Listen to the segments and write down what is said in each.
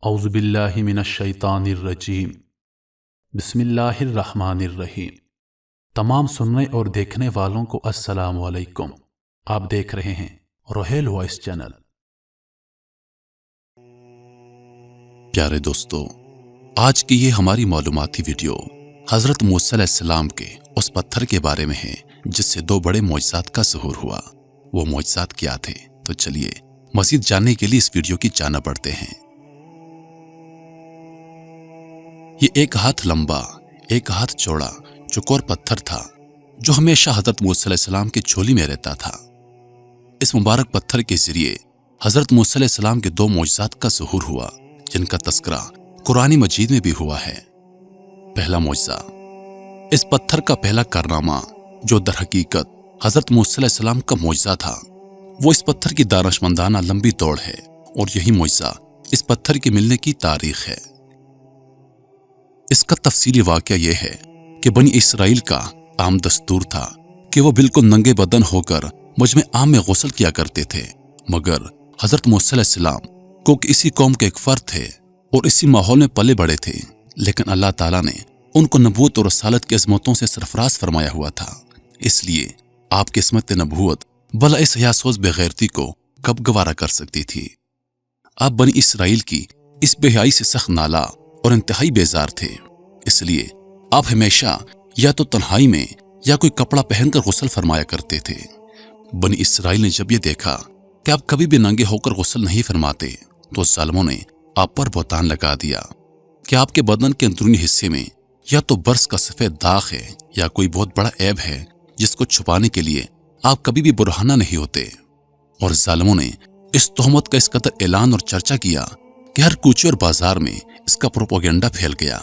اعوذ باللہ من الشیطان الرجیم بسم اللہ الرحمن الرحیم۔ تمام سننے اور دیکھنے والوں کو السلام علیکم۔ آپ دیکھ رہے ہیں روحیل وائس چینل۔ پیارے دوستو، آج کی یہ ہماری معلوماتی ویڈیو حضرت موسیٰ علیہ السلام کے اس پتھر کے بارے میں ہے جس سے دو بڑے معجزات کا ظہور ہوا۔ وہ معجزات کیا تھے؟ تو چلیے مزید جاننے کے لیے اس ویڈیو کی جانب بڑھتے ہیں۔ یہ ایک ہاتھ لمبا، ایک ہاتھ چوڑا چوکور پتھر تھا جو ہمیشہ حضرت موسیٰ علیہ السلام کی جھولی میں رہتا تھا۔ اس مبارک پتھر کے ذریعے حضرت موسیٰ علیہ السلام کے دو معجزات کا ظہور ہوا جن کا تذکرہ قرآن مجید میں بھی ہوا ہے۔ پہلا معجزہ، اس پتھر کا پہلا کارنامہ جو در حقیقت حضرت موسیٰ علیہ السلام کا معجزہ تھا، وہ اس پتھر کی دانشمندانہ لمبی دوڑ ہے، اور یہی معجزہ اس پتھر کے ملنے کی تاریخ ہے۔ اس کا تفصیلی واقعہ یہ ہے کہ بنی اسرائیل کا عام دستور تھا کہ وہ بالکل ننگے بدن ہو کر مجمع عام میں غسل کیا کرتے تھے، مگر حضرت موسیٰ علیہ السلام کو اسی قوم کے ایک فرد تھے اور اسی ماحول میں پلے بڑے تھے، لیکن اللہ تعالیٰ نے ان کو نبوت اور رسالت کی عظمتوں سے سرفراز فرمایا ہوا تھا، اس لیے آپ کی عصمت نبوت بلا اس حیاسوز بغیرتی کو کب گوارا کر سکتی تھی۔ آپ بنی اسرائیل کی اس بے حیائی سے سخت نالا اور انتہائی بیزار تھے، اس لیے آپ ہمیشہ یا تو تنہائی میں یا کوئی کپڑا پہن کر غسل فرمایا کرتے تھے۔ بنی اسرائیل نے جب یہ دیکھا کہ آپ کبھی بھی ننگے ہو کر غسل نہیں فرماتے تو ظالموں نے آپ پر بہتان لگا دیا کہ آپ کے بدن کے اندرونی حصے میں یا تو برس کا سفید داغ ہے یا کوئی بہت بڑا عیب ہے جس کو چھپانے کے لیے آپ کبھی بھی برہنہ نہیں ہوتے، اور ظالموں نے اس تہمت کا اس قدر اعلان اور چرچا کیا کہ ہر کوچے اور بازار میں اس کا پروپیگنڈا پھیل گیا۔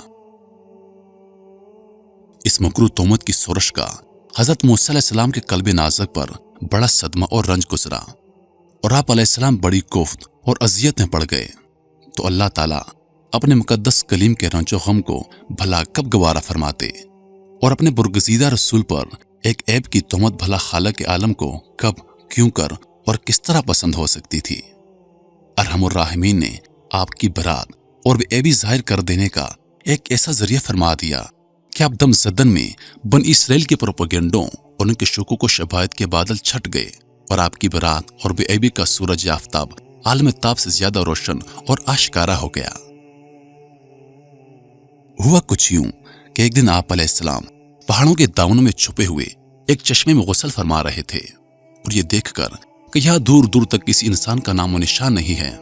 اس مکروہ تہمت کی سرش کا حضرت موسیٰ علیہ السلام کے قلب نازک پر بڑا صدمہ اور رنج گزرا، اور آپ علیہ السلام بڑی کوفت اور اذیت میں پڑ گئے۔ تو اللہ تعالیٰ اپنے مقدس کلیم کے رنج و غم کو بھلا کب گوارا فرماتے، اور اپنے برگزیدہ رسول پر ایک عیب کی تہمت بھلا خالق عالم کو کب، کیوں کر اور کس طرح پسند ہو سکتی تھی؟ ارحم الراحمین نے آپ کی برات اور بے عیبی ظاہر کر دینے کا ایک ایسا ذریعہ فرما دیا کہ آپ دم زدن میں بن اسرائیل کے پروپیگنڈوں اور ان کے شکوک و شبہات کے بادل چھٹ گئے، اور آپ کی برات اور بے عیبی کا سورج آفتاب عالم تاب سے زیادہ روشن اور آشکارا ہو گیا۔ ہوا کچھ یوں کہ ایک دن آپ علیہ السلام پہاڑوں کے دامنوں میں چھپے ہوئے ایک چشمے میں غسل فرما رہے تھے، اور یہ دیکھ کر کہ یہاں دور دور تک کسی انسان کا نام و نشان نہیں ہے،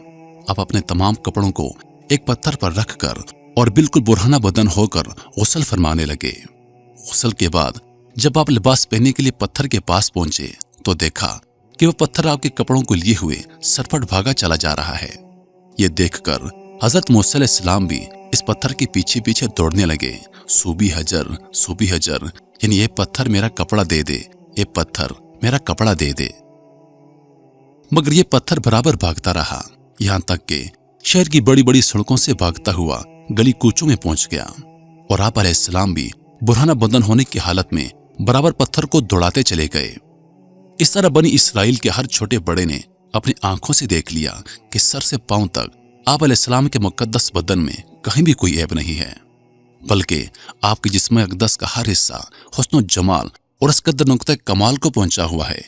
آپ اپنے تمام کپڑوں کو ایک پتھر پر رکھ کر اور بالکل برہنہ بدن ہو کر غسل فرمانے لگے۔ غسل کے بعد جب آپ لباس پہننے کے لیے پتھر کے پاس پہنچے تو دیکھا کہ وہ پتھر آپ کے کپڑوں کو لیے ہوئے سرپٹ بھاگا چلا جا رہا ہے۔ یہ دیکھ کر حضرت موسیٰ علیہ السلام بھی اس پتھر کے پیچھے پیچھے دوڑنے لگے، صوبی حجر، صوبی حجر، یعنی یہ پتھر میرا کپڑا دے دے، یہ پتھر میرا کپڑا دے دے۔ مگر یہ پتھر برابر بھاگتا رہا، یہاں تک کہ شہر کی بڑی بڑی سڑکوں سے بھاگتا ہوا گلی کوچوں میں پہنچ گیا، اور آپ علیہ السلام بھی برہنہ بدن ہونے کی حالت میں برابر پتھر کو دوڑاتے چلے گئے۔ اس طرح بنی اسرائیل کے ہر چھوٹے بڑے نے اپنی آنکھوں سے دیکھ لیا کہ سر سے پاؤں تک آپ علیہ السلام کے مقدس بدن میں کہیں بھی کوئی عیب نہیں ہے، بلکہ آپ کے جسم اقدس کا ہر حصہ حسن و جمال اور اس قدر نقطہ کمال کو پہنچا ہوا ہے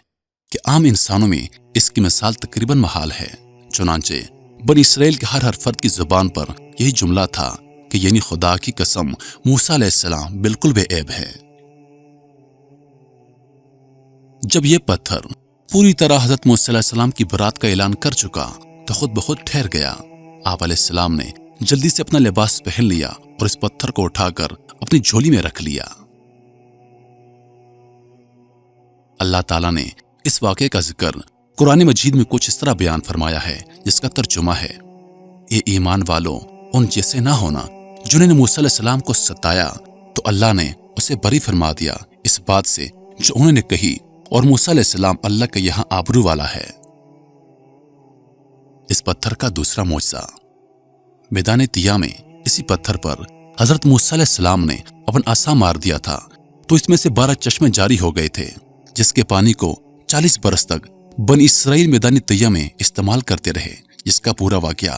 کہ عام انسانوں میں اس کی مثال تقریباً محال ہے۔ چنانچہ بنی اسرائیل کے ہر فرد کی زبان پر یہی جملہ تھا کہ یعنی خدا کی قسم موسیٰ علیہ السلام بالکل بے عیب ہے۔ جب یہ پتھر پوری طرح حضرت موسیٰ علیہ السلام کی برات کا اعلان کر چکا تو خود بخود ٹھہر گیا۔ آپ علیہ السلام نے جلدی سے اپنا لباس پہن لیا اور اس پتھر کو اٹھا کر اپنی جھولی میں رکھ لیا۔ اللہ تعالیٰ نے اس واقعے کا ذکر قرآن مجید میں کچھ اس طرح بیان فرمایا ہے جس کا ترجمہ ہے، اے ایمان والو، ان جیسے نہ ہونا جنہوں نے موسیٰ علیہ السلام کو ستایا تو اللہ نے اسے بری فرما دیا اس بات سے جو انہوں نے کہی، اور موسیٰ علیہ السلام اللہ کے یہاں آبرو والا ہے۔ اس پتھر کا دوسرا معجزہ، میدان طیہ میں اسی پتھر پر حضرت موسیٰ علیہ السلام نے اپنا عصا مار دیا تھا تو اس میں سے 12 چشمے جاری ہو گئے تھے جس کے پانی کو 40 برس تک بنی اسرائیل میدان طیہ میں استعمال کرتے رہے، جس کا پورا واقعہ